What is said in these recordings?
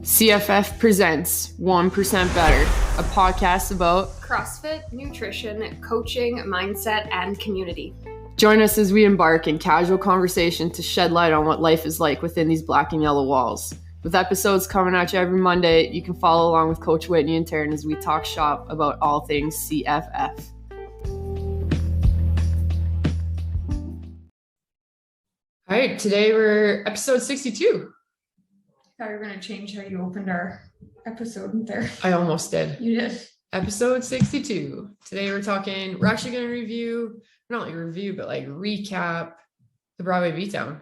CFF presents 1% Better, a podcast about CrossFit, nutrition, coaching, mindset, and community. Join us as we embark in casual conversation to shed light on what life is like within these black and yellow walls. With episodes coming at you every Monday, you can follow along with Coach Whitney and Taryn as we talk shop about all things CFF. All right, today we're episode 62. I thought you were going to change how you opened our episode there. I almost did. You did. Episode 62. Today we're actually going to review, not like review, but like recap the Broadway Beatdown.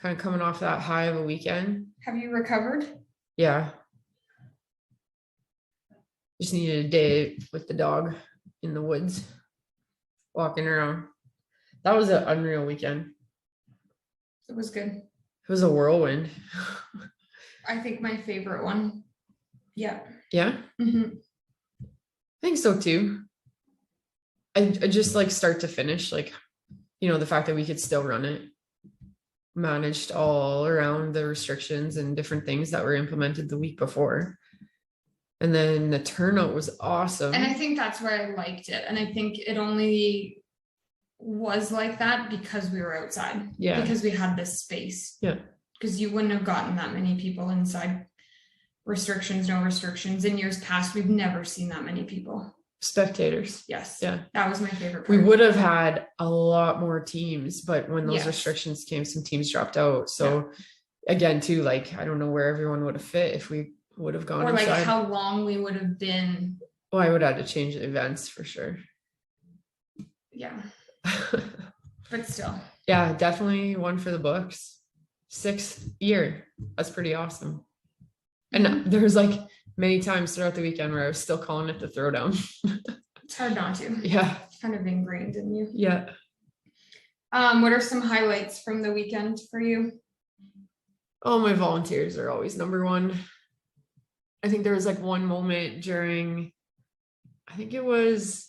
Kind of coming off that high of a weekend. Have you recovered? Yeah. Just needed a day with the dog in the woods, walking around. That was an unreal weekend. It was good. It was a whirlwind. I think my favorite one. Yeah. Yeah? Mm-hmm. I think so too. I just like start to finish, like, you know, the fact that we could still run it, managed all around the restrictions and different things that were implemented the week before. And then the turnout was awesome. And I think that's why I liked it. And I think it only was like that because we were outside. Yeah. Because we had this space. Yeah. Because you wouldn't have gotten that many people inside. Restrictions, no restrictions. In years past, we've never seen that many people. Spectators. Yes. Yeah. That was my favorite part. We would have had a lot more teams, but when those restrictions came, some teams dropped out. So again, too, like, I don't know where everyone would have fit if we would have gone inside. Or like how long we would have been. Oh, I would have had to change the events for sure. Yeah. But still. Yeah, definitely one for the books. 6th year. That's pretty awesome. And there was like many times throughout the weekend where I was still calling it the throwdown. It's hard not to. Yeah. It's kind of ingrained in you. Yeah. What are some highlights from the weekend for you? Oh, my volunteers are always number one. I think there was like one moment during, I think it was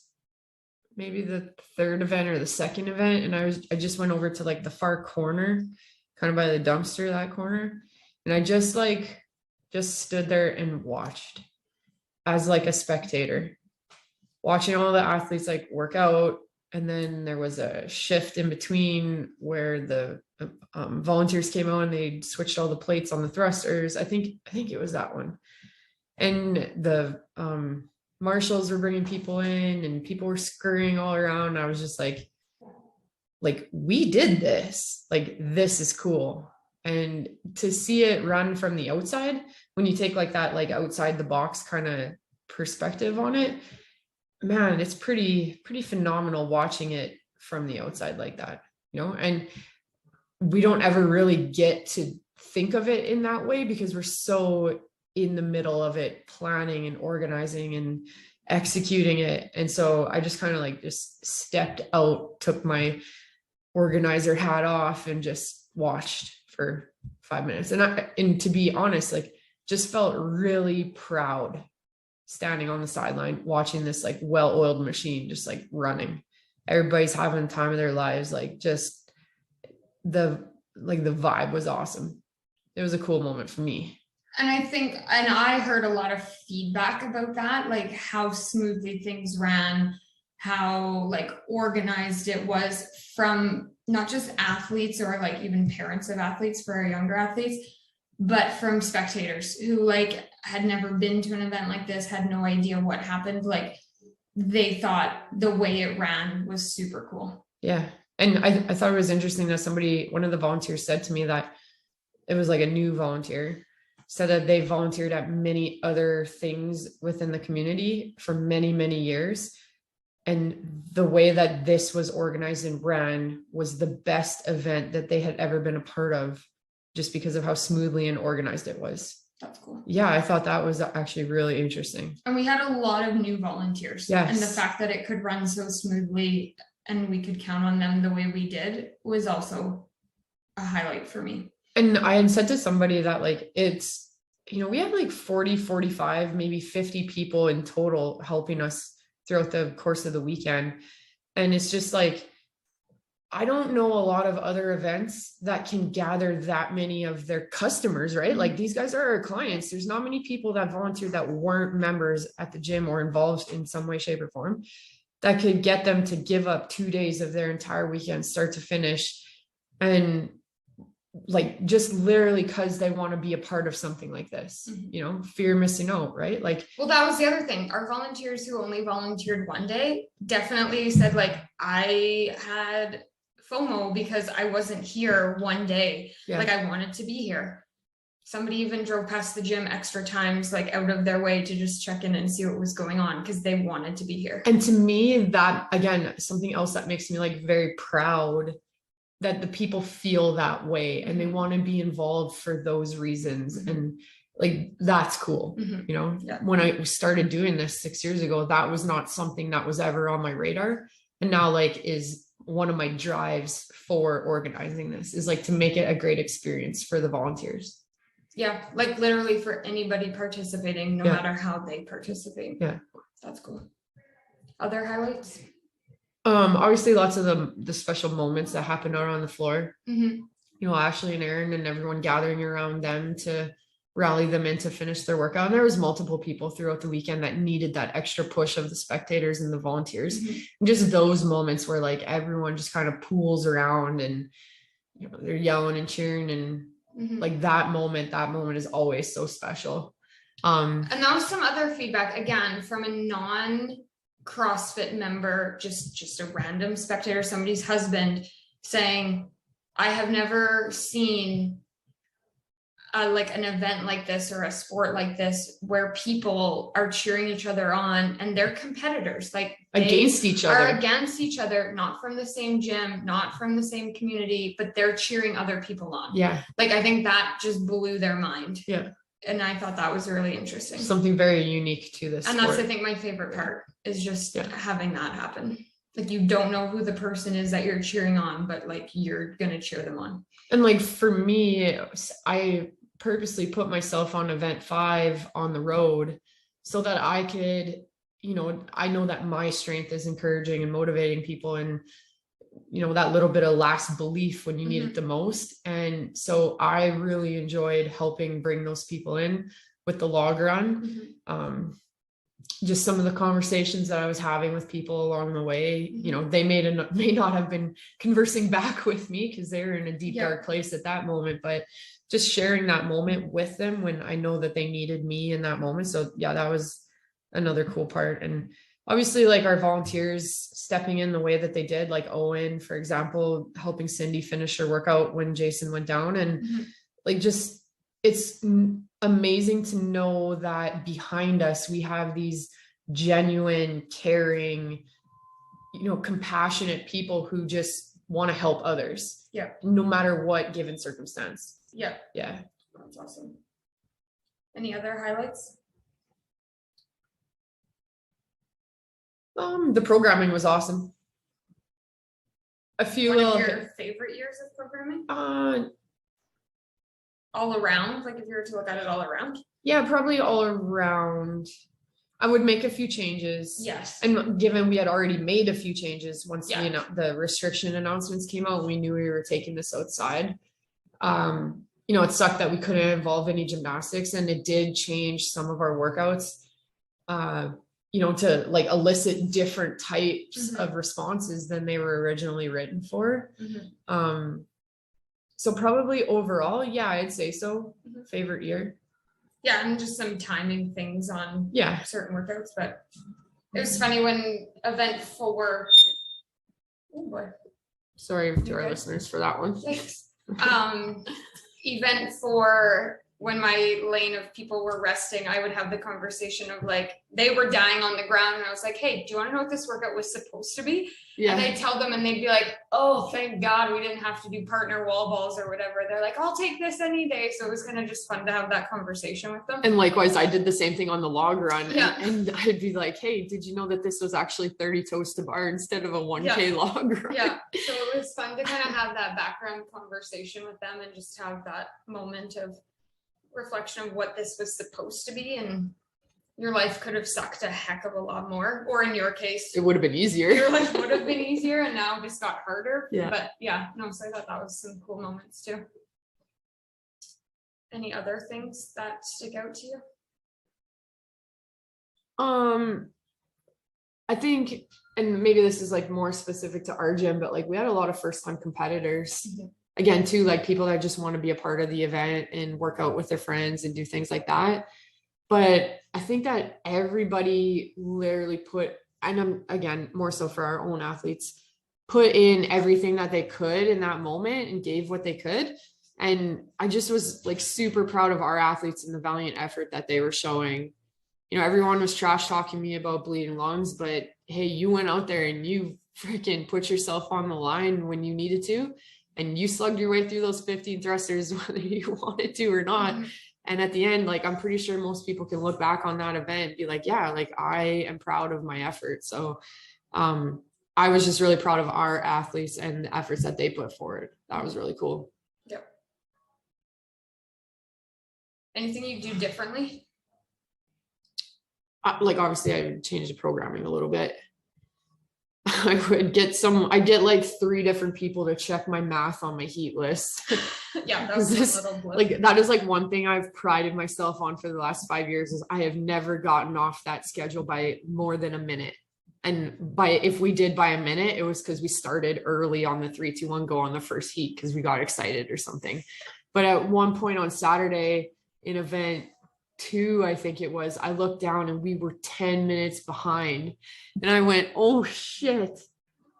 maybe the third event or the second event. And I just went over to like the far corner, kind of by the dumpster, that corner. And I just stood there and watched as like a spectator, watching all the athletes like work out. And then there was a shift in between where the volunteers came out and they switched all the plates on the thrusters. I think it was that one. And the marshals were bringing people in and people were scurrying all around. I was just like, we did this, like, this is cool. And to see it run from the outside, when you take like that, like outside the box kind of perspective on it, man, it's pretty phenomenal watching it from the outside like that, you know. And we don't ever really get to think of it in that way because we're so in the middle of it, planning and organizing and executing it. And so I just kind of like just stepped out, took my organizer hat off and just watched for 5 minutes. And to be honest, like, just felt really proud standing on the sideline, watching this like well-oiled machine, just like running. Everybody's having the time of their lives. Like, just the vibe was awesome. It was a cool moment for me. And I heard a lot of feedback about that, like how smoothly things ran, how like organized it was from not just athletes or like even parents of athletes for our younger athletes, but from spectators who like had never been to an event like this, had no idea what happened. Like, they thought the way it ran was super cool. Yeah. And I thought it was interesting that one of the volunteers said to me that it was like a new volunteer, said that they volunteered at many other things within the community for many, many years. And the way that this was organized and ran was the best event that they had ever been a part of, just because of how smoothly and organized it was. That's cool. Yeah, I thought that was actually really interesting. And we had a lot of new volunteers. Yes. And the fact that it could run so smoothly and we could count on them the way we did was also a highlight for me. And I had said to somebody that like, it's, you know, we have like 40, 45, maybe 50 people in total helping us throughout the course of the weekend. And it's just like, I don't know a lot of other events that can gather that many of their customers, right? Mhm. Like these guys are our clients. There's not many people that volunteer that weren't members at the gym or involved in some way, shape, or form that could get them to give up 2 days of their entire weekend, start to finish. And like just literally because they want to be a part of something like this, fear of missing out, right? Like, well, that was the other thing. Our volunteers who only volunteered one day definitely said, like, I had FOMO because I wasn't here one day. yeah. Like, I wanted to be here. Somebody even drove past the gym extra times, like out of their way to just check in and see what was going on because they wanted to be here. And to me, that again, something else that makes me like very proud that the people feel that way and they want to be involved for those reasons. And like, that's cool. Yeah. When I started doing this 6 years ago, that was not something that was ever on my radar. And now like is one of my drives for organizing this is like to make it a great experience for the volunteers. Yeah, like literally for anybody participating, no matter how they participate. Yeah. That's cool. Other highlights? Obviously lots of the special moments that happen out on the floor. Ashley and Aaron and everyone gathering around them to rally them in to finish their workout. And there was multiple people throughout the weekend that needed that extra push of the spectators and the volunteers. And just those moments where like everyone just kind of pools around and they're yelling and cheering and like that moment is always so special. And that was some other feedback again from a non-CrossFit member, just a random spectator, somebody's husband, saying, I have never seen like an event like this or a sport like this where people are cheering each other on and they're competitors, like against each other, not from the same gym, not from the same community, but they're cheering other people on. Yeah. Like, I think that just blew their mind. Yeah. And I thought that was really interesting. Something very unique to this. And that's, I think, my favorite part is just having that happen. Like, you don't know who the person is that you're cheering on, but like you're going to cheer them on. And like for me, I purposely put myself on event 5 on the road so that I could, I know that my strength is encouraging and motivating people and, that little bit of last belief when you need it the most. And so I really enjoyed helping bring those people in with the log run. Just some of the conversations that I was having with people along the way, they may not have been conversing back with me because they were in a deep, dark place at that moment, but just sharing that moment with them when I know that they needed me in that moment. So yeah, that was another cool part. And obviously like our volunteers stepping in the way that they did, like Owen, for example, helping Cindy finish her workout when Jason went down. And like, just, it's amazing to know that behind us, we have these genuine, caring, compassionate people who just want to help others. Yeah. No matter what given circumstance. Yeah. Yeah. That's awesome. Any other highlights? The programming was awesome. A few One of your favorite years of programming? All around, like if you were to look at it all around? Yeah, probably all around. I would make a few changes. Yes. And given we had already made a few changes once the restriction announcements came out, we knew we were taking this outside. It sucked that we couldn't involve any gymnastics, and it did change some of our workouts, to like elicit different types of responses than they were originally written for. So probably overall, yeah, I'd say so. Favorite year. Yeah, and just some timing things on certain workouts, but it was funny when event 4. Oh boy. Sorry to our listeners for that one. Thanks. Event 4, when my lane of people were resting, I would have the conversation of like, they were dying on the ground and I was like, hey, do you want to know what this workout was supposed to be? Yeah. And I'd tell them and they'd be like, oh, thank God we didn't have to do partner wall balls or whatever. They're like, I'll take this any day. So it was kind of just fun to have that conversation with them. And likewise, I did the same thing on the log run. And I'd be like, hey, did you know that this was actually 30 toes to bar instead of a 1K log run? Yeah. So it was fun to kind of have that background conversation with them and just have that moment of reflection of what this was supposed to be. And your life could have sucked a heck of a lot more, or in your case, It would have been easier. your life would have been easier, and now it just got harder. Yeah. But yeah, no, so I thought that was some cool moments too. Any other things that stick out to you? I think, and maybe this is like more specific to our gym, but like we had a lot of first time competitors. Mm-hmm. Again, too, like people that just want to be a part of the event and work out with their friends and do things like that. But I think that everybody literally put, and I'm again, more so for our own athletes, put in everything that they could in that moment and gave what they could. And I just was like super proud of our athletes and the valiant effort that they were showing. You know, everyone was trash talking me about bleeding lungs, but hey, you went out there and you freaking put yourself on the line when you needed to, and you slugged your way through those 15 thrusters, whether you wanted to or not. Mm-hmm. And at the end, like, I'm pretty sure most people can look back on that event and be like, yeah, like I am proud of my effort. So I was just really proud of our athletes and the efforts that they put forward. That was really cool. Yep. Anything you do differently? Like, obviously I would change the programming a little bit. I get like 3 different people to check my math on my heat list. Yeah, that's a little blip. Like, that is like one thing I've prided myself on for the last 5 years is I have never gotten off that schedule by more than a minute. And if we did by a minute, it was because we started early on the 3, 2, 1 go on the first heat because we got excited or something. But at one point on Saturday in event 2, I think it was, I looked down and we were 10 minutes behind and I went, oh shit.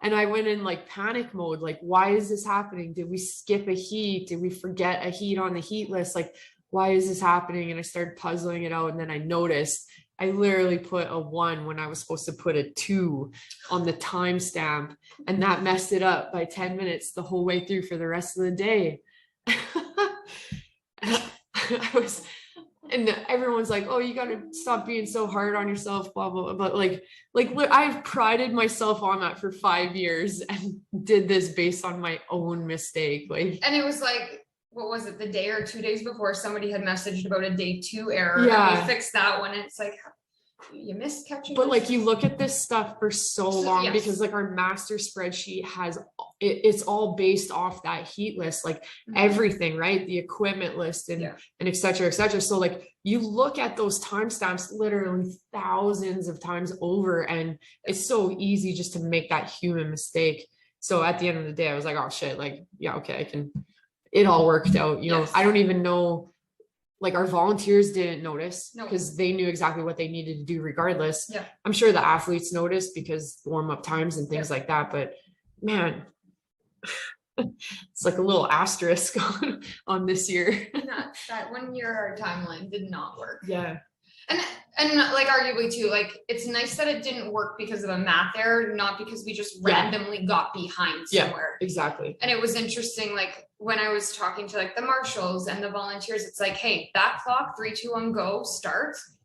And I went in like panic mode. Like, why is this happening? Did we skip a heat? Did we forget a heat on the heat list? Like, why is this happening? And I started puzzling it out. And then I noticed I literally put a 1 when I was supposed to put a 2 on the timestamp, and that messed it up by 10 minutes the whole way through for the rest of the day. And everyone's like, oh, you got to stop being so hard on yourself, blah, blah, blah. But like I've prided myself on that for 5 years and did this based on my own mistake. Like, and it was like, what was it, the day or 2 days before somebody had messaged about a day 2 error. Yeah. And we fixed that one. And it's like, you missed catching. But like, you look at this stuff for so long, yes. Because like our master spreadsheet has it's all based off that heat list, like everything, right? The equipment list and et cetera, et cetera. So like, you look at those timestamps literally thousands of times over, and it's so easy just to make that human mistake. So at the end of the day, I was like, oh shit, like, yeah, okay, it all worked out. You know, I don't even know. Like, our volunteers didn't notice because they knew exactly what they needed to do regardless. Yeah. I'm sure the athletes noticed because warm-up times and things like that, but man, it's like a little asterisk on this year. That 1 year timeline did not work. Yeah. And like, arguably too, like, it's nice that it didn't work because of a math error, not because we just randomly got behind somewhere. Yeah, exactly. And it was interesting, like, when I was talking to like the marshals and the volunteers, it's like, hey, that clock, 3, 2, 1 go starts.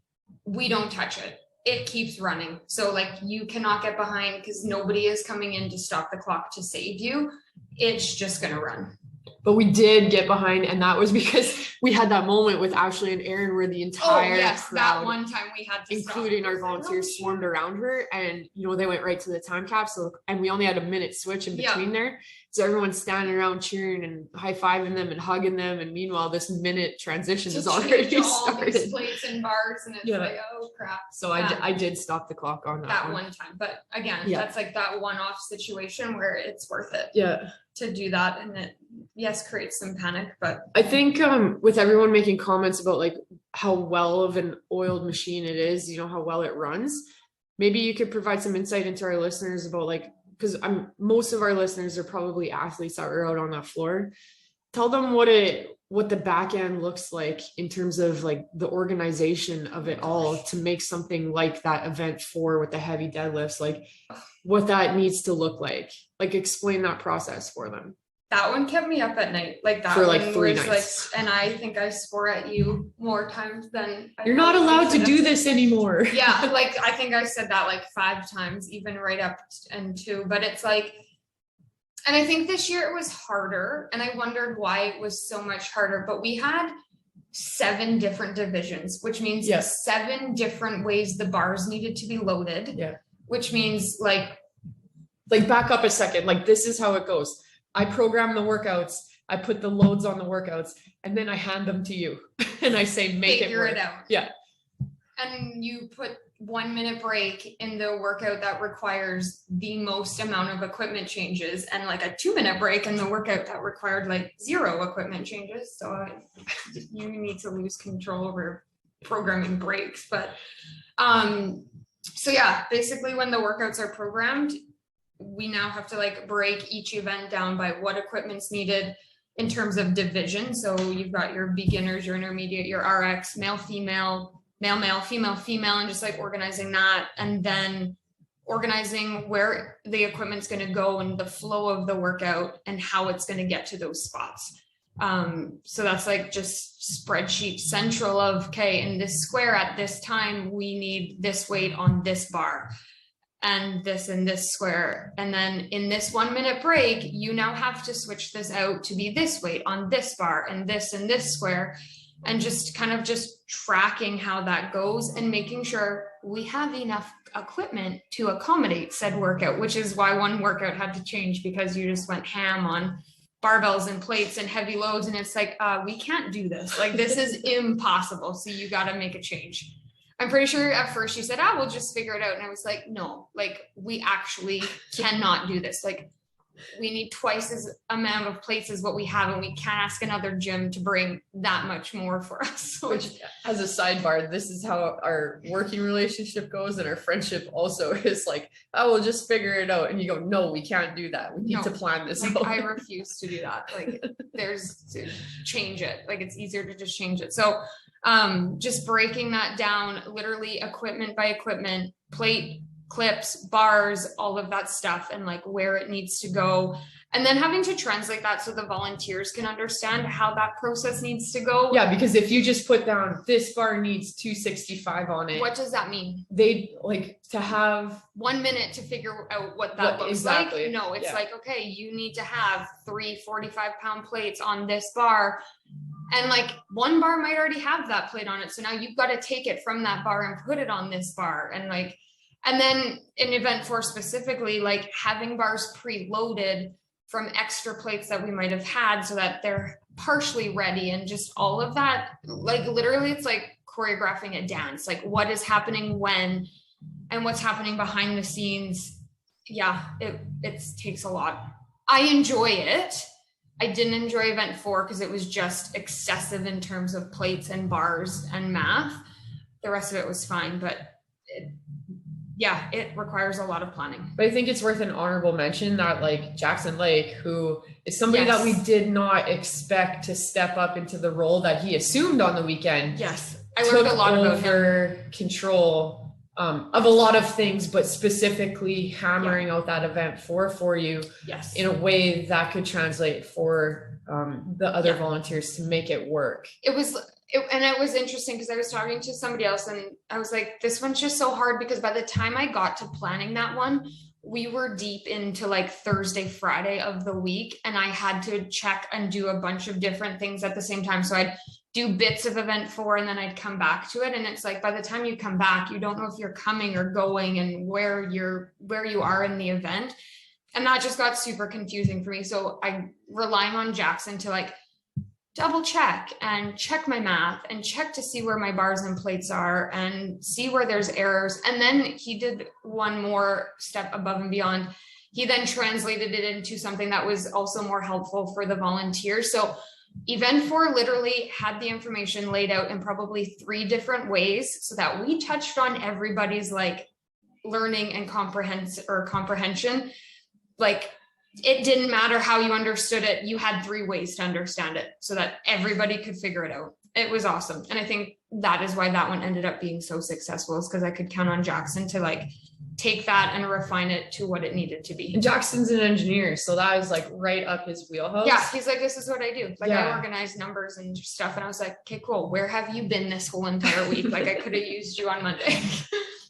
We don't touch it. It keeps running. So like, you cannot get behind because nobody is coming in to stop the clock to save you. It's just going to run. But we did get behind, and that was because we had that moment with Ashley and Aaron where the entire crowd, that one time we had to including our volunteers, swarmed around her, and you know, they went right to the time capsule, and we only had a minute switch in between there. So everyone's standing around cheering and high-fiving them and hugging them, and meanwhile this minute transition is already started. These plates and bars, and it's like, oh crap. So I did stop the clock on that one time, but again, that's like that one-off situation where it's worth it. Yeah. To do that, and it creates some panic. But I think with everyone making comments about like how well of an oiled machine it is, you know, how well it runs, maybe you could provide some insight into our listeners about like, because most of our listeners are probably athletes that are out on that floor. Tell them what the back end looks like in terms of like the organization of it all to make something like that event 4 with the heavy deadlifts, like what that needs to look like explain that process for them. That one kept me up at night, like that for like one 3 was nights. Like, and I think I swore at you more times than you're not allowed to do this anymore. Yeah, like I think I said that like 5 times, even right up and 2, but it's like, and I think this year it was harder, and I wondered why it was so much harder, but we had 7 different divisions, which means Yes. 7 different ways the bars needed to be loaded. Yeah. Which means like back up a second. Like, this is how it goes. I program the workouts. I put the loads on the workouts, and then I hand them to you and I say, make it figure work. it out. Yeah. And you put 1 minute break in the workout that requires the most amount of equipment changes, and like a 2-minute break in the workout that required like 0 equipment changes. So you need to lose control over programming breaks. But so yeah, basically when the workouts are programmed, we now have to like break each event down by what equipment's needed in terms of division. So you've got your beginners, your intermediate, your RX, male, female, male, female, and just like organizing that, and then organizing where the equipment's going to go and the flow of the workout and how it's going to get to those spots. So that's like just spreadsheet central of, okay, in this square at this time, we need this weight on this bar and this in this square. And then in this 1 minute break, you now have to switch this out to be this weight on this bar and this in this square. And just kind of just tracking how that goes and making sure we have enough equipment to accommodate said workout, which is why one workout had to change, because you just went ham on barbells and plates and heavy loads. And it's like, we can't do this. Like, this is impossible. So you got to make a change. I'm pretty sure at first she said, we'll just figure it out. And I was like, no, like, we actually cannot do this. Like, we need twice as amount of plates as what we have, and we can't ask another gym to bring that much more for us. Which, as a sidebar, this is how our working relationship goes, and our friendship also is like, we'll just figure it out. And you go, no, we can't do that. We need to plan this like, out. I refuse to do that. Like, there's to change it. Like, it's easier to just change it. So just breaking that down, literally equipment by equipment, plate, clips, bars, all of that stuff, and like where it needs to go, and then having to translate that so the volunteers can understand how that process needs to go. Yeah, because if you just put down this bar needs 265 on it, what does that mean? They like to have 1 minute to figure out what that looks exactly. like. No, it's like, okay, you need to have 3 45-pound plates on this bar. And like, one bar might already have that plate on it. So now you've got to take it from that bar and put it on this bar. And like, and then in event 4 specifically, like having bars preloaded from extra plates that we might have had so that they're partially ready, and just all of that, like literally it's like choreographing a dance, like what is happening when and what's happening behind the scenes. Yeah, it takes a lot. I enjoy it. I didn't enjoy event 4 because it was just excessive in terms of plates and bars and math. The rest of it was fine, but it requires a lot of planning. But I think it's worth an honorable mention that like Jackson Lake, who is somebody that we did not expect to step up into the role that he assumed on the weekend. Yes, I learned a lot about him. Control of a lot of things, but specifically hammering out that event for you in a way that could translate for the other volunteers to make it work. It was interesting because I was talking to somebody else and I was like, this one's just so hard, because by the time I got to planning that one, we were deep into like Thursday, Friday of the week, and I had to check and do a bunch of different things at the same time. So I'd do bits of event 4 and then I'd come back to it. And it's like, by the time you come back, you don't know if you're coming or going and where you are in the event. And that just got super confusing for me. So I'm relying on Jackson to like double check and check my math and check to see where my bars and plates are and see where there's errors. And then he did one more step above and beyond. He then translated it into something that was also more helpful for the volunteers. So event 4 literally had the information laid out in probably 3 different ways so that we touched on everybody's like learning and comprehension. Like, it didn't matter how you understood it. You had 3 ways to understand it so that everybody could figure it out. It was awesome. And I think that is why that one ended up being so successful, is because I could count on Jackson to like take that and refine it to what it needed to be. And Jackson's an engineer, so that was like right up his wheelhouse. Yeah, he's like, this is what I do. Like, I organize numbers and stuff. And I was like, okay, cool. Where have you been this whole entire week? Like, I could have used you on Monday.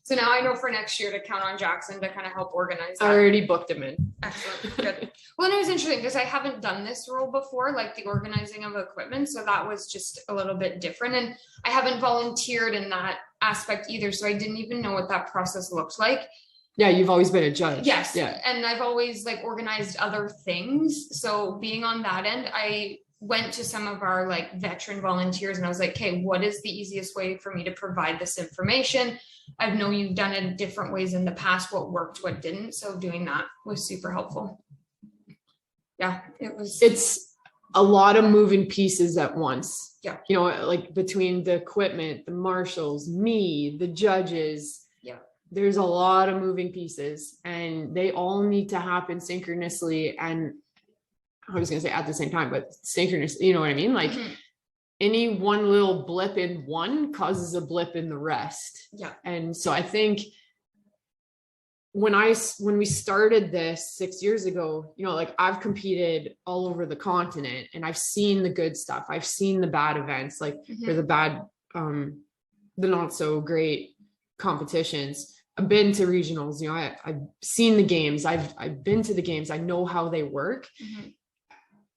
So now I know for next year to count on Jackson to kind of help organize I that. already booked him in. Excellent. Good. Well, and it was interesting because I haven't done this role before, like the organizing of equipment. So that was just a little bit different. And I haven't volunteered in that aspect either. So I didn't even know what that process looked like. Yeah, you've always been a judge. Yes. Yeah. And I've always like organized other things. So being on that end, I went to some of our like veteran volunteers and I was like, okay, what is the easiest way for me to provide this information? I know you've done it different ways in the past, what worked, what didn't. So doing that was super helpful. Yeah, it's a lot of moving pieces at once. Yeah. You know, like between the equipment, the marshals, me, the judges. Yeah. There's a lot of moving pieces and they all need to happen synchronously. And I was going to say at the same time, but synchronously, you know what I mean? Like any one little blip in one causes a blip in the rest. Yeah. And so I think when we started this 6 years ago, you know, like I've competed all over the continent and I've seen the good stuff. I've seen the bad events, like or the bad, the not so great competitions. I've been to regionals, you know, I've seen the games. I've been to the games. I know how they work.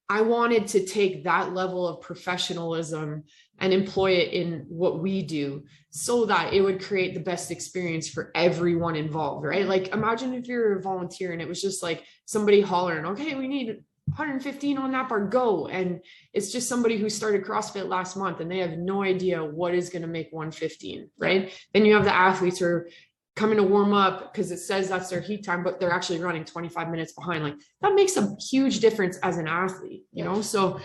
I wanted to take that level of professionalism and employ it in what we do so that it would create the best experience for everyone involved, right? Like imagine if you're a volunteer and it was just like somebody hollering, okay, we need 115 on that bar, go. And it's just somebody who started CrossFit last month and they have no idea what is going to make 115, right? Then you have the athletes who are coming to warm up because it says that's their heat time, but they're actually running 25 minutes behind. Like that makes a huge difference as an athlete, you know? So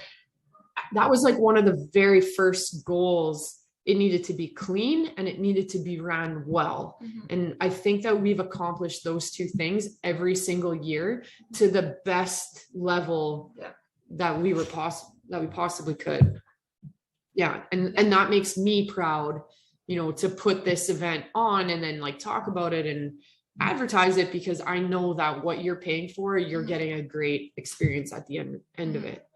that was like one of the very first goals. It needed to be clean and it needed to be ran well. And I think that we've accomplished those two things every single year to the best level that we possibly could. Yeah. And that makes me proud, you know, to put this event on and then like talk about it and advertise it because I know that what you're paying for, you're getting a great experience at the end of it.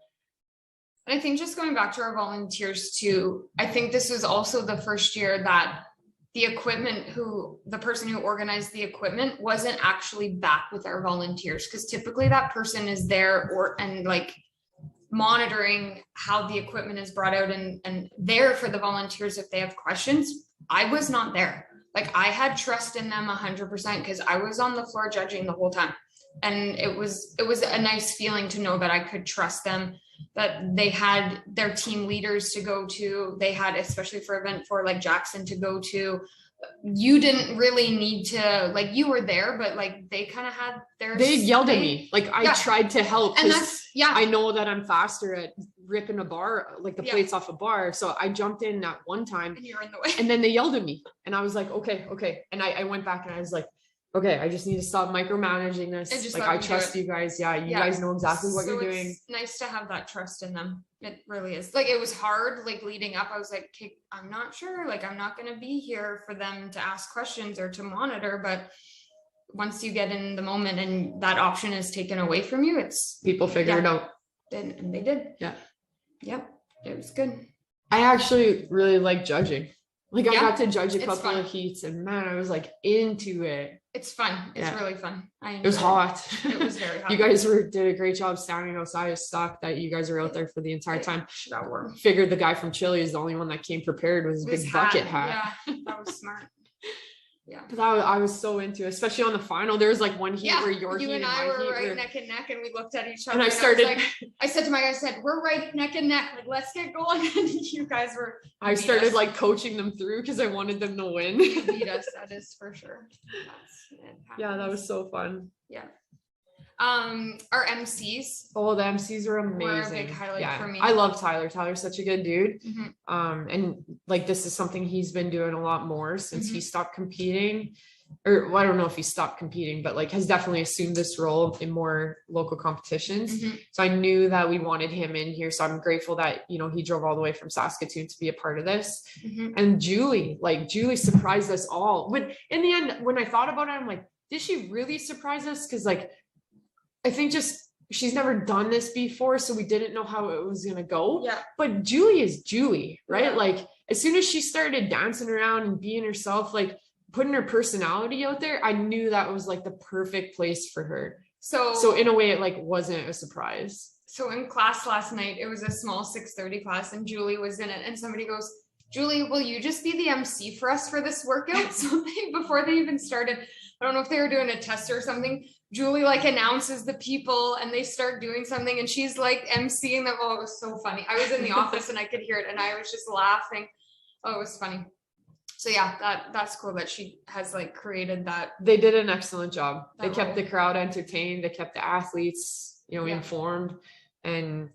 And I think just going back to our volunteers too, I think this was also the first year that the person who organized the equipment wasn't actually back with our volunteers. Cause typically that person is there and like monitoring how the equipment is brought out and there for the volunteers if they have questions. I was not there. Like I had trust in them 100% because I was on the floor judging the whole time. And it was a nice feeling to know that I could trust them, that they had their team leaders to go to. They had, especially for event for like Jackson to go to. You didn't really need to, like you were there, but like they kind of had they yelled at me. Like I tried to help. And that's, I know that I'm faster at ripping a bar, like the plates off a bar. So I jumped in at one time and you're in the way. And then they yelled at me and I was like, okay. And I went back and I was like, okay, I just need to stop micromanaging this. Like I trust you guys. Yeah. You guys know exactly what you're doing. It's nice to have that trust in them. It really is. Like it was hard, like leading up, I was like, okay, I'm not sure. Like I'm not going to be here for them to ask questions or to monitor. But once you get in the moment and that option is taken away from you, it's people figure it out. And they did. Yeah. Yep. It was good. I actually really like judging. Like I got to judge a couple of heats and man, I was like into it. It's fun. It's really fun. It was hot. It was very hot. You guys did a great job standing outside. It's stuck that you guys were out there for the entire time. Got warm. Figured the guy from Chile is the only one that came prepared with his big bucket hat. Yeah, that was smart. Yeah, because I was so into it, especially on the final. There was like one heat where you and I were right neck and neck, and we looked at each other. And I started. I said to my guys, we're right neck and neck. Like, let's get going. And you guys were. I started like coaching them through because I wanted them to win. You beat us. That is for sure. Yeah, that was so fun. Yeah. Our MCs. Oh, the MCs were amazing. Were a big highlight for me. I love Tyler. Tyler's such a good dude. And like this is something he's been doing a lot more since he stopped competing. Or well, I don't know if he stopped competing, but like has definitely assumed this role in more local competitions. So I knew that we wanted him in here. So I'm grateful that, you know, he drove all the way from Saskatoon to be a part of this. And Julie surprised us all. But in the end, when I thought about it, I'm like, did she really surprise us? Because like, I think just she's never done this before, so we didn't know how it was gonna go. Yeah. But Julie is Julie, right? Yeah. Like as soon as she started dancing around and being herself, like putting her personality out there, I knew that was like the perfect place for her. So in a way, it like wasn't a surprise. So in class last night, it was a small 6:30 class, and Julie was in it, and somebody goes, Julie, will you just be the MC for us for this workout? So before they even started, I don't know if they were doing a test or something, Julie like announces the people and they start doing something, and she's like MCing them. Oh, it was so funny. I was in the office and I could hear it, and I was just laughing. Oh, it was funny. So yeah, that's cool that she has like created that. They did an excellent job. They kept role. the crowd entertained. They kept the athletes, informed, and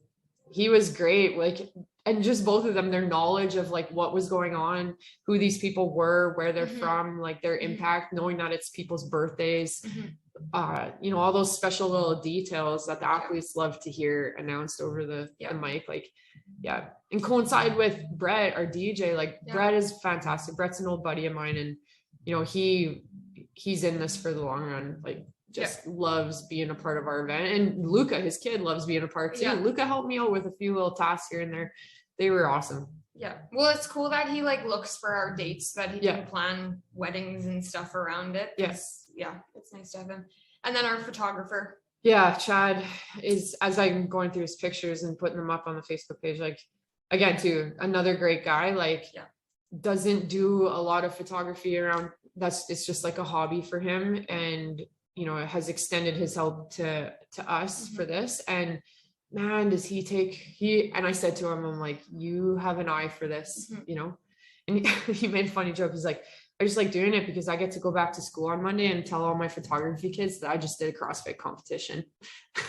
he was great. Like, and just both of them, their knowledge of like what was going on, who these people were, where they're from, like their impact, knowing that it's people's birthdays, all those special little details that the athletes love to hear announced over the mic. Like, and coincide with Brett, our DJ. Like Brett is fantastic. Brett's an old buddy of mine, and he's in this for the long run. Like, just loves being a part of our event. And Luca, his kid, loves being a part too. Luca helped me out with a few little tasks here and there. They were awesome. Yeah. Well, it's cool that he like looks for our dates, that he can plan weddings and stuff around it. Yes. Yeah. It's nice to have him. And then our photographer. Yeah. Chad is, as I'm going through his pictures and putting them up on the Facebook page, like, again, too, another great guy, like doesn't do a lot of photography around. It's just like a hobby for him. And has extended his help to us for this. And man, does he and I said to him, I'm like, you have an eye for this, and he made a funny joke. He's like, I just like doing it because I get to go back to school on Monday and tell all my photography kids that I just did a CrossFit competition.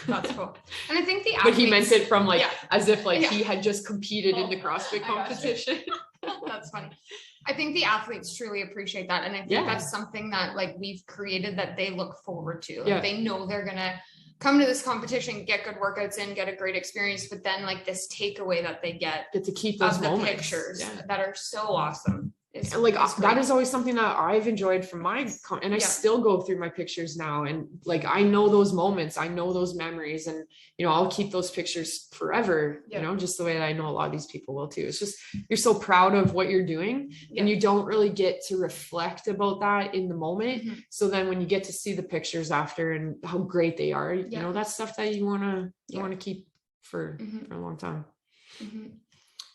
That's cool. And I think but he meant it from like, as if like he had just competed in the CrossFit competition. That's funny. I think the athletes truly appreciate that. And I think that's something that like we've created that they look forward to. Like they know they're going to come to this competition, get good workouts in, get a great experience, but then like this takeaway that they get to keep those moments. Pictures that are so awesome. And like that is always something that I've enjoyed from and I still go through my pictures now, and like I know those moments, I know those memories, and I'll keep those pictures forever, just the way that I know a lot of these people will too. It's just you're so proud of what you're doing and you don't really get to reflect about that in the moment. So then when you get to see the pictures after and how great they are, that's stuff that you want to keep for a long time.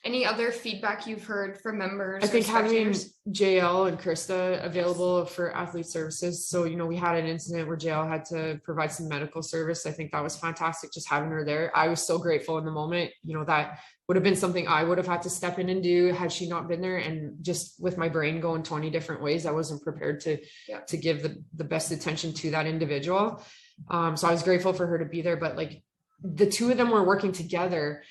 Any other feedback you've heard from members? I think having JL and Krista available for athlete services. So, we had an incident where JL had to provide some medical service. I think that was fantastic. Just having her there. I was so grateful in the moment, that would have been something I would have had to step in and do had she not been there. And just with my brain going 20 different ways, I wasn't prepared to give the best attention to that individual. So I was grateful for her to be there, but like the two of them were working together.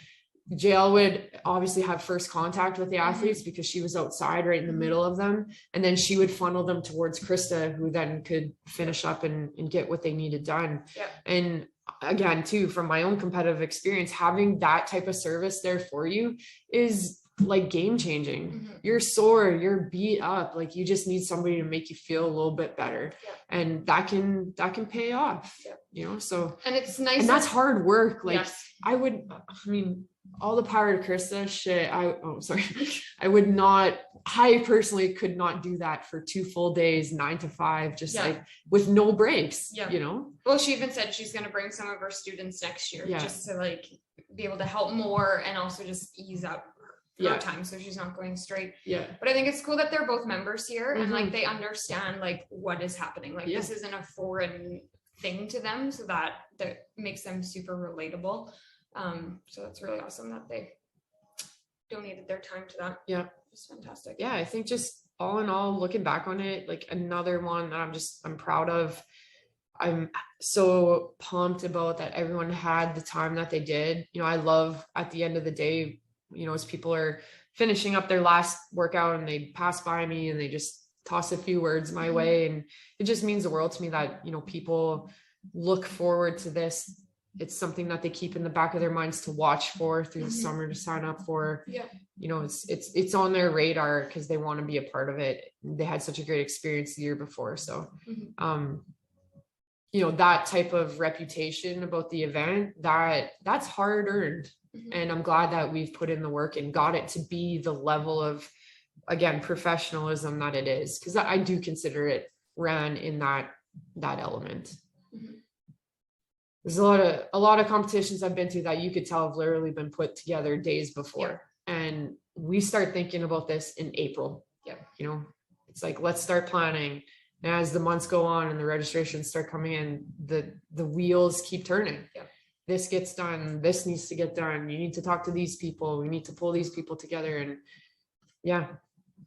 JL would obviously have first contact with the athletes because she was outside right in the middle of them. And then she would funnel them towards Krista, who then could finish up and get what they needed done. And again, too, from my own competitive experience, having that type of service there for you is like game changing. You're sore, you're beat up, like you just need somebody to make you feel a little bit better. And that can pay off, so. And it's nice. And that's hard work. Like all the power to Krista, I personally could not do that for 2 full days, 9 to 5, just like with no breaks, Well, she even said she's going to bring some of her students next year just to like be able to help more and also just ease up her time. So she's not going straight. But I think it's cool that they're both members here and like they understand like what is happening. Like this isn't a foreign thing to them. So that makes them super relatable. So that's really awesome that they donated their time to that. It's fantastic. I think just all in all, looking back on it, like another one that I'm proud of. I'm so pumped about that everyone had the time that they did. I love at the end of the day, as people are finishing up their last workout and they pass by me and they just toss a few words my way. And it just means the world to me that, people look forward to this. It's something that they keep in the back of their minds to watch for through the summer, to sign up for. It's on their radar because they want to be a part of it. They had such a great experience the year before. So, that type of reputation about the event, that's hard earned. And I'm glad that we've put in the work and got it to be the level of again, professionalism that it is, because I do consider it ran in that element. Mhm. There's a lot of competitions I've been to that you could tell have literally been put together days before. And we start thinking about this in April. You know, it's like, let's start planning. And as the months go on and the registrations start coming in, the wheels keep turning. This gets done. This needs to get done. You need to talk to these people. We need to pull these people together. And yeah,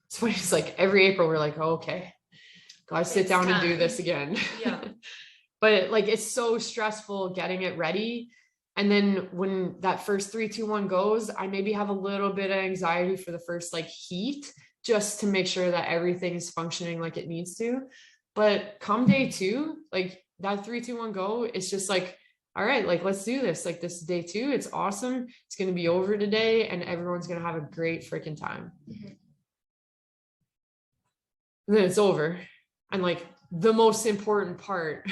it's funny. It's like every April we're like, oh, okay, gotta sit down and do this again. But like, it's so stressful getting it ready. And then when that first 3, 2, 1 goes, I maybe have a little bit of anxiety for the first like heat, just to make sure that everything is functioning like it needs to. But come day 2, like that 3, 2, 1 go, it's just like, all right, like, let's do this. Like, this is day 2. It's awesome. It's going to be over today and everyone's going to have a great freaking time. And then it's over. And like the most important part,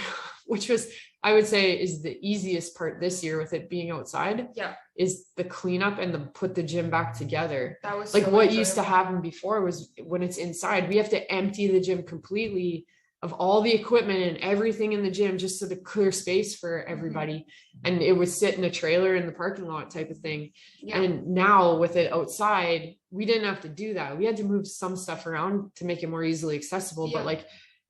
which was, I would say, is the easiest part this year with it being outside, is the cleanup and the put the gym back together. That was like so what used to happen before was when it's inside, we have to empty the gym completely of all the equipment and everything in the gym just so to clear space for everybody. And it would sit in a trailer in the parking lot type of thing. And now with it outside, we didn't have to do that. We had to move some stuff around to make it more easily accessible. But like,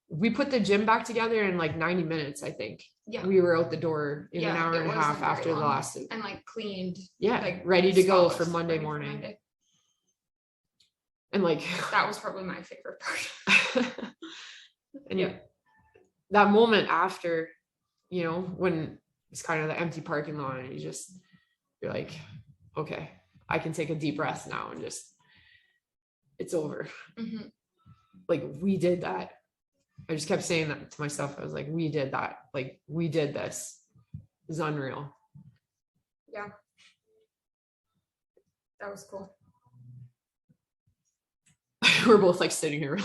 we put the gym back together in like 90 minutes, I think. We were out the door in an hour and a half after the last. And like cleaned. Like ready to go for Monday morning. And like. That was probably my favorite part. And that moment after, you know, when it's kind of the empty parking lot and you're like, okay, I can take a deep breath now and just, it's over. Like, we did that. I just kept saying that to myself. I was like, we did that. Like, we did this. It was unreal. Yeah. That was cool. We're both like sitting here.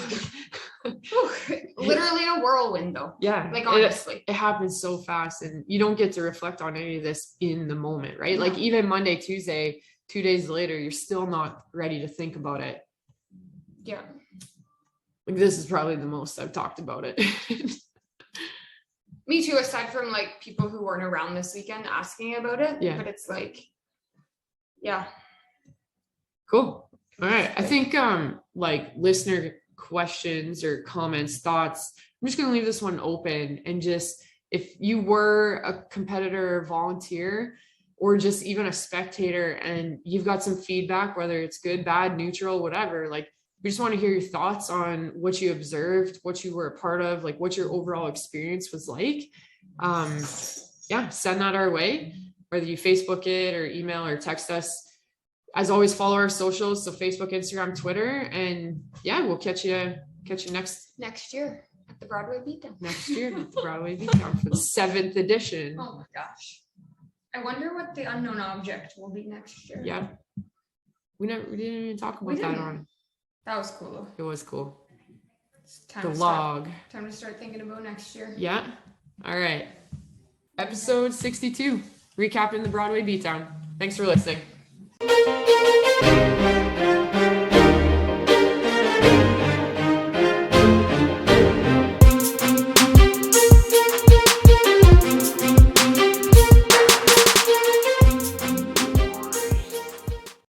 Literally a whirlwind though. Like, honestly. It happens so fast and you don't get to reflect on any of this in the moment, right? Like, even Monday, Tuesday, 2 days later, you're still not ready to think about it. Like, this is probably the most I've talked about it. Me too, aside from like people who weren't around this weekend asking about it. But it's like, cool. All right. I think like listener questions or comments, thoughts, I'm just going to leave this one open. And just, if you were a competitor or volunteer, or just even a spectator, and you've got some feedback, whether it's good, bad, neutral, whatever, like, we just want to hear your thoughts on what you observed, what you were a part of, like what your overall experience was like. Send that our way, whether you Facebook it or email or text us. As always, follow our socials. So Facebook, Instagram, Twitter, and we'll catch you next year at the Broadway Beatdown. Next year at the Broadway Beatdown for the 7th edition. Oh my gosh. I wonder what the unknown object will be next year. We didn't even talk about that on. That was cool though. It was cool. The log. Time to start thinking about next year. All right. Episode 62. Recapping the Broadway Beatdown. Thanks for listening.